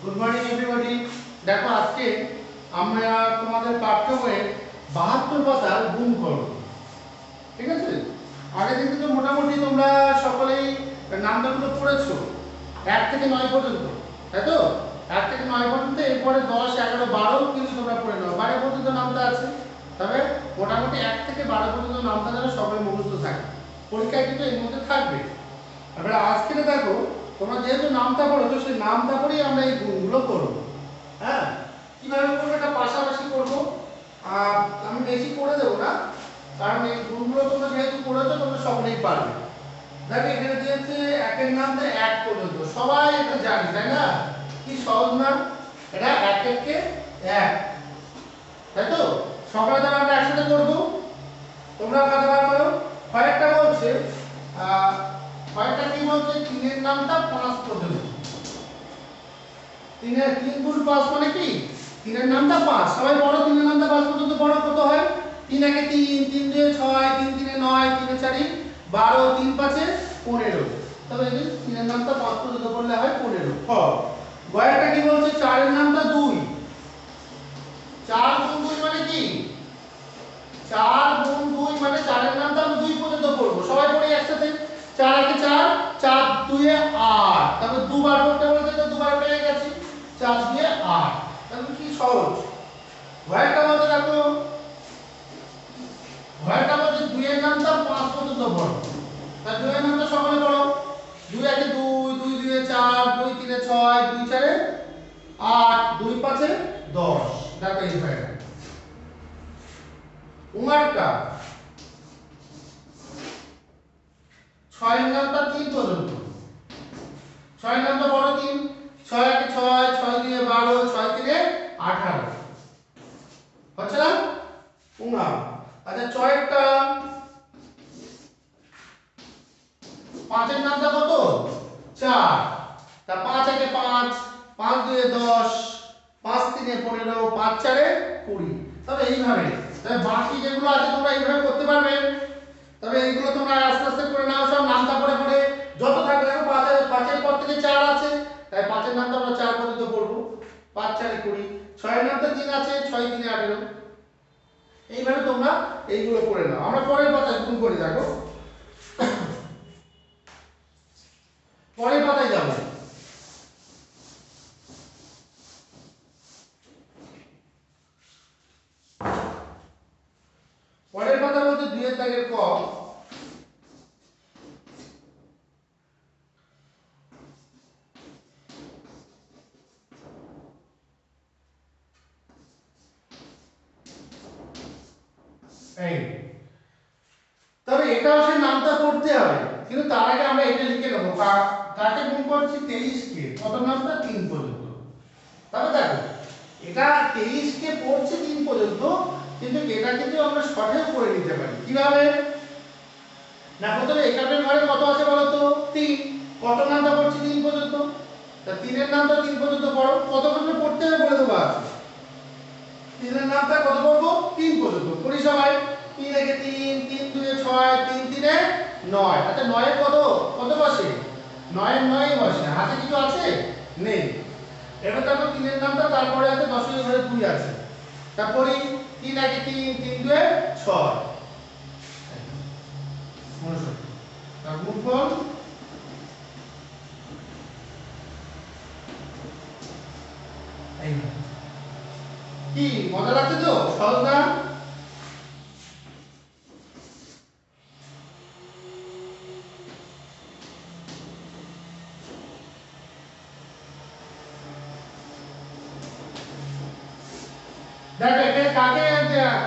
Good morning everybody. দেখো আজকে আমরা তোমাদের পাঠ্য বইয়ে 72 পাতার গুণ করব। ঠিক আছে? আগের দিন কিন্তু মোটামুটি তোমরা সকলেই নাম্বারগুলো পড়েছো 1 থেকে 9 পর্যন্ত, তাই তো? 1 থেকে 9 পর্যন্ত, এরপরে 10, 11, 12 কিন্তু তোমরা পড়ে নাও। 12 পর্যন্ত নামতা আছে, তবে মোটামুটি 1 থেকে 12 পর্যন্ত নামতা যেন সবাই মুখস্থ থাকে। পরীক্ষায় কিন্তু এর মধ্যে থাকবে। এবার আজকে দেখো তোমরা যেহেতু নামটা পড়েছো, সেই নামটা পড়েই আমরা এই গুণগুলো করব। হ্যাঁ, কিভাবে করবো এটা পাশাপাশি করবো। আমি বেশি করে দেবো না, কারণ এই গুণগুলো তোমরা যেহেতু পড়েছো তোমরা সকলেই পারবে। দেখো এখানে দিয়েছে একের নামটা 1 পর্যন্ত, সবাই এটা জানি, তাই না? কি সহজ নাম এটা, 1 থেকে 1, তাই তো? সকালে তো আমরা একসাথে করবো, তোমরা কাজে বার করো। কয়েকটা বলছে কয়েকটা কি বলছে, 3 এর নামটা 5 পর্যন্ত। 3 গুণ 5 মানে কি? 3 এর নামটা 5, সবাই বড়। 3 এর নামটা 5 পর্যন্ত বড় কত হয়? 3 একে 3, 3 দুয়ে 6, 3 তিনে 9, 3 এ 4 12, 3 5 15। তবে এই 3 এর নামটা 5 পর্যন্ত করলে হয় 15। খ গয়াটা কি বলছে, 4 এর নামটা 2। 4 গুণ 2 মানে কি? 4 গুণ 2 মানে 4 এর নামটা আমি 2 পর্যন্ত করব। সবাই পড়ি একসাথে। 4 একে 4, 4 দুয়ে 8। তারপর দুবার করতে বলতে তো দুবার পেয়ে গেছি। 4 দুয়ে 8। তাহলে কি সহজ। ভয়টা বলতে দেখো, ভয়টা বলতে 2 এর নামটা 5 পর্যন্ত বড়। তাহলে 2 এর নামটা সকলে বড়। 2 একে 2, 2 দুয়ে 4, 2 তিনে 6, 2 4 8, 2 5 10। দেখো এই ভয়টা। উমারটা 6 এর নামটা 3 পর্যন্ত। 6 এর নামটা বড় 3। 6 একে 6, 6 দুয়ে 12, 6 তিনে 18। হচ্ছে না? উমা। আচ্ছা 6টা 5 এর নামটা কত? 4। তা 5 একে 5, 5 দুয়ে 10, 5 তিনে 15, 5 চারে 20। তবে এইভাবে, তবে বাকি যেগুলো আছে তোমরা এইভাবে করতে পারবে। তবে এইগুলো তোমরা আস্তে আস্তে করে নাও, সব নামটা পড়ে পড়ে যত থাকবে। দেখো 5 এর পর থেকে 4 আছে, তাই 5 এর নামটা আমরা 4 পর্যন্ত পড়বো। 5 4 20। 6 এর নামটা 3 আছে, 6 3 18। এইভাবে তোমরা এইগুলো করে নাও। আমরা পরের পাতায় গুণ করে দেখো। পরের পাতায় যাব। পরের পাতা বলতে 2 এর দাগের ক। এই তবে এটাও সে নামটা পড়তে হবে, কিন্তু তার আগে আমরা এটা লিখে নেব। কাকে গুণ করছি? 23 কে। কত নামটা? 3 পর্যন্ত। তবে দেখো এটা 23 কে পড়ছে 3 পর্যন্ত, কিন্তু এটা কিন্তু আমরা শর্টেও করে নিতে পারি। কিভাবে? না, প্রথমে একাটের ঘরে কত আছে বলো তো? 3। কত নামটা পড়ছি? 3 পর্যন্ত। তা 3 এর নামটা 3 পর্যন্ত পড়ো। কত পর্যন্ত পড়তে হবে বলে দেবো আছে। 3 এর নামটা কত পড়বো? 3 পর্যন্ত। করি সবাই। 3 একে 3, 3 দুয়ে 6, 3 তিনে 9। আচ্ছা 9 এর কত কত বসে? 9 এর 9 বসে। হাতে কিছু আছে? নেই। এবার দেখো 3 এর নামটা তারপরে আছে 10 এর ঘরে 2 আছে। তারপরে 3 একে 3, 3 দুয়ে 6। 69। তার গুণফল এই। কি মজা লাগছে তো? সহজ না? দেখো এখানে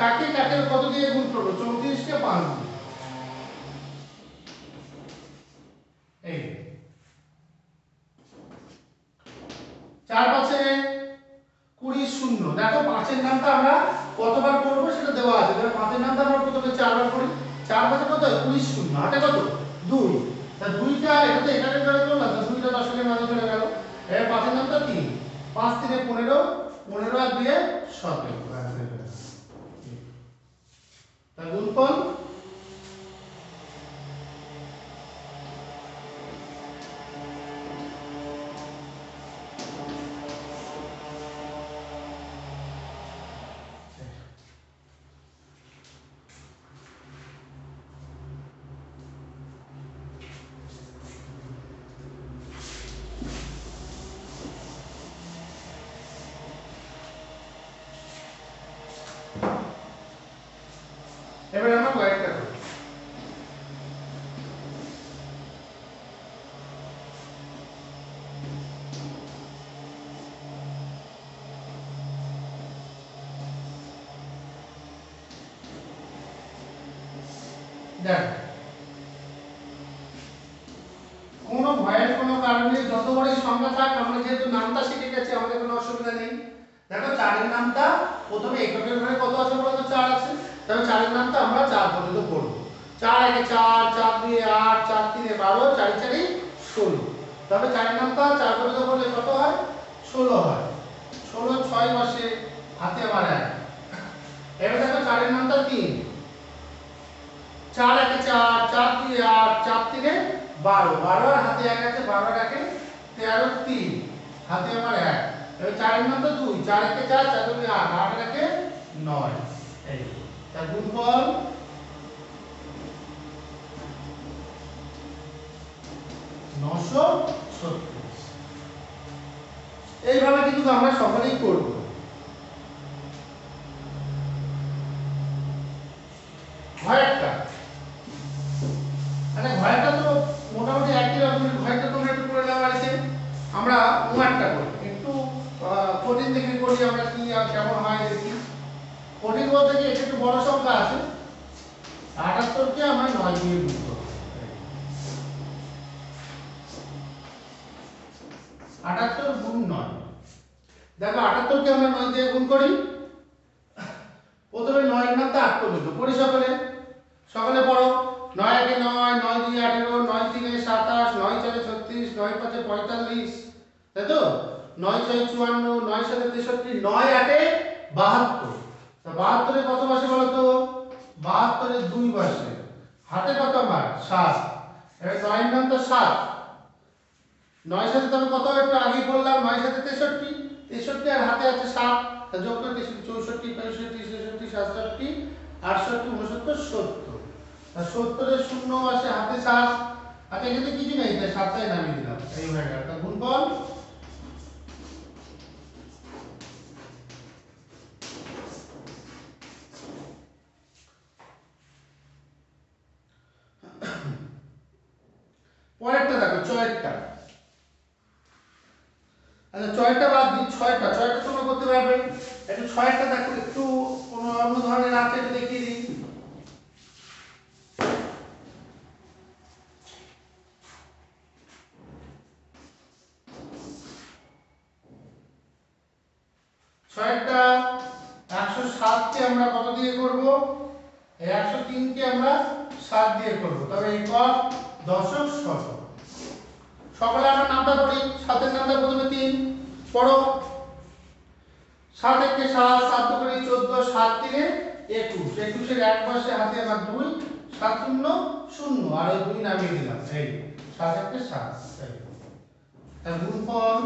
কাকে কাকে কত দিয়ে গুণ করবো? 34 কে 5 দিয়ে। এই 4 5 20 শূন্য। দেখো 5 এর নামটা আমরা কতবার করবো সেটা দেওয়া আছে। তাহলে 5 এর নামটা আমরা প্রথমে 4 বার করি। 4 5 কত? 20 শূন্য। হাতে কত? 2। তা 2টা এটা তো এখানে করে করলাম, তা 2টা 10 এর মাঝে চলে গেল। এর 5 এর নামটা 3। 5 3 15, 15 আর 2 17। তা গুণফল দেখো কোনো ভয়ের কোনো কারণে যত বড়ই সংখ্যা থাক, আমরা যেহেতু নামটা শিখে গেছি আমাদের কোনো অসুবিধা নেই। দেখো 4 এর নামটা প্রথমে এককের ঘরে কত আছে বলো তো? 4 আছে। তবে 4 এর নামটা আমরা 4 পর্যন্ত পড়ব। 4 একে 4, 4 দুয়ে 8, 4 তিনে 12, 4 চারে 16। তবে 4 এর নামটা 4 পর্যন্ত পড়লে কত হয়? 16 হয়। 16 6 বসে হাতে আবার 1। এবার দেখো 4 এর নামটা 3। 4 একে 4, 4 দুয়ে 8, 4 তিনে 12, 12 আর হাতে 1 আছে, 12 আর 1 13, 3 হাতে আবার 1। এবার 4 এর নামটা 2, 4 একে 4, 4 দুয়ে 8, 8 আর 1 9। এই তার গুণফল 936। এইভাবে কিন্তু আমরা সকলেই করব। ঘয়েরটা মানে ঘয়েরটা তো মোটামুটি একই রকমের। ঘয়েরটা তোমরা একটু করে নাও বাড়িতে। আমরা উমারটা করি একটু কঠিন দেখে করি, আমরা কি আর কেমন হয় দেখি। কঠিন বলতে কি এটা একটু বড় সংখ্যা আছে। 78 কে আমরা 9 দিয়ে গুণ করব। 78 গুণ 9। দেখো 78 কে আমরা 9 দিয়ে গুণ করি। প্রথমে 9 এর নামটা 8 পর্যন্ত পড়ি সকলে। সকলে পড়ো। 9 একে 9, 9 দুই 18, 9 তিনে 27, 9 চারে 36, 9 পাঁচে 45, তাই তো? 9 ছয় 54, 9 সাতে 63, 9 আটে 72। তা 72 এ কত বসে বলো তো? 72 এ 2 বসে। হাতে কত আমার? 7। এবার 9 এর নামটা 7। 9 সাথে তবে কত একটু আগেই বললাম, 9 সাথে 63, 63 আর হাতে আছে 7। তা যোগ করে 64, 65, 66, 67, 68, 69, 70। আর 70 এর 0 আছে হাতে 7। আচ্ছা এখানে কিছু নেই, তাই 7টাই নামিয়ে দিলাম। এই হয়ে গেল। তা গুণফল পরেরটা দেখো, ছয়েরটা। আচ্ছা ছয়টা বাদ দিই, ছয়টা তোমরা করতে পারবে। একটু ছয়টা দেখো, একটু কোনো অন্য ধরনের আছে একটু দেখিয়ে দিই। ছয়টা 107 কে আমরা কত দিয়ে করব? এই 103 কে আমরা 7 দিয়ে করব। তবে একক, দশক, শতক। সকলে আমরা নামটা পড়ি। 7 এর নামটা প্রথমে 3 পড়ো। 7 একে 7, 7 দুগুণে 14, 7 তিনে 21, 21 এর এক পাশে হাতে আমার 2, 7 শূন্য 0 আর ওই 2 নামিয়ে দিলাম। এই 7 একে 7। এই তার গুণফল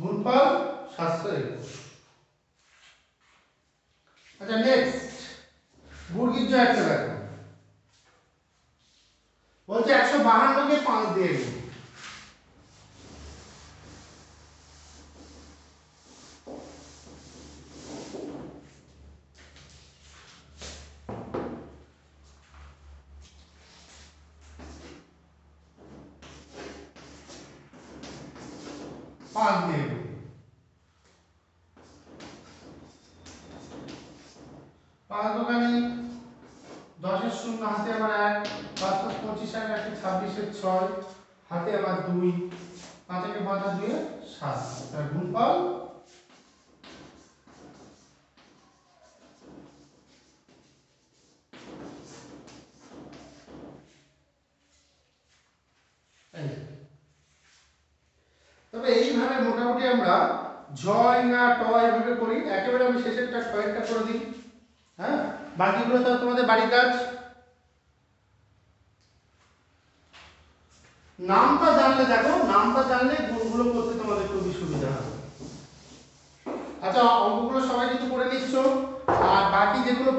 গুণফল 721। আচ্ছা নেক্সট বর্গীর একটা দেখো। বলছে 152 কে 5 দিয়ে গুণ। পাঁচ দোকানি 10 এর 0 হাতে আমার 1, 5 5 25 আর 1 26 এর 6 হাতে আমার 2, 5 একে 5 আর 2 এ 7। তার গুণফল এই। তবে এইভাবে মোটামুটি আমরা জয় না টয় এভাবে করি। একেবারে আমি শেষেরটা ছয়েরটা করে দিই। হ্যাঁ, বাকিগুলো তো তোমাদের বাড়ির কাজ। নামটা জানলে দেখো, নামটা জানলে গুণগুলো করতে তোমাদের খুবই সুবিধা হবে। আচ্ছা অঙ্কগুলো সবাই কিন্তু করে নিচ্ছ, আর বাকি যেগুলো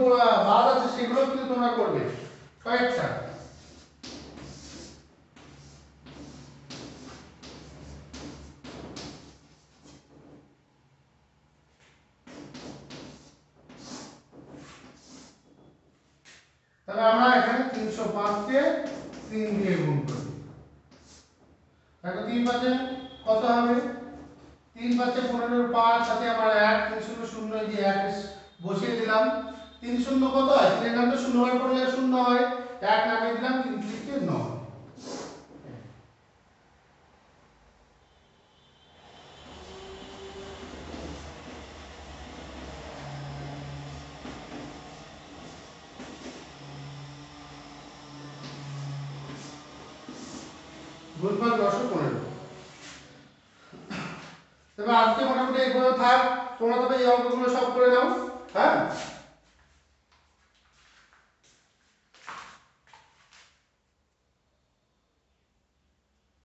বাদ আছে সেগুলো কিন্তু তোমরা করবে কয়েকটা। তাহলে আমরা এখানে 305 কে 3 দিয়ে গুণ করি। দেখো 3 5 কত হবে? 3 5 15 5 সাথে আমার 1 3 0 0 এই যে 1 বসিয়ে দিলাম। 3 0 কত হয়? 3 এর নামটা 0 বার করলে 0 হয়, 1 নামিয়ে দিলাম, 3 3 9। গুণফল 915। তবে আজকে মোটামুটি এই পর্যন্ত থাক, তোমরা তবে এই অঙ্কগুলো সব করে নাও। হ্যাঁ।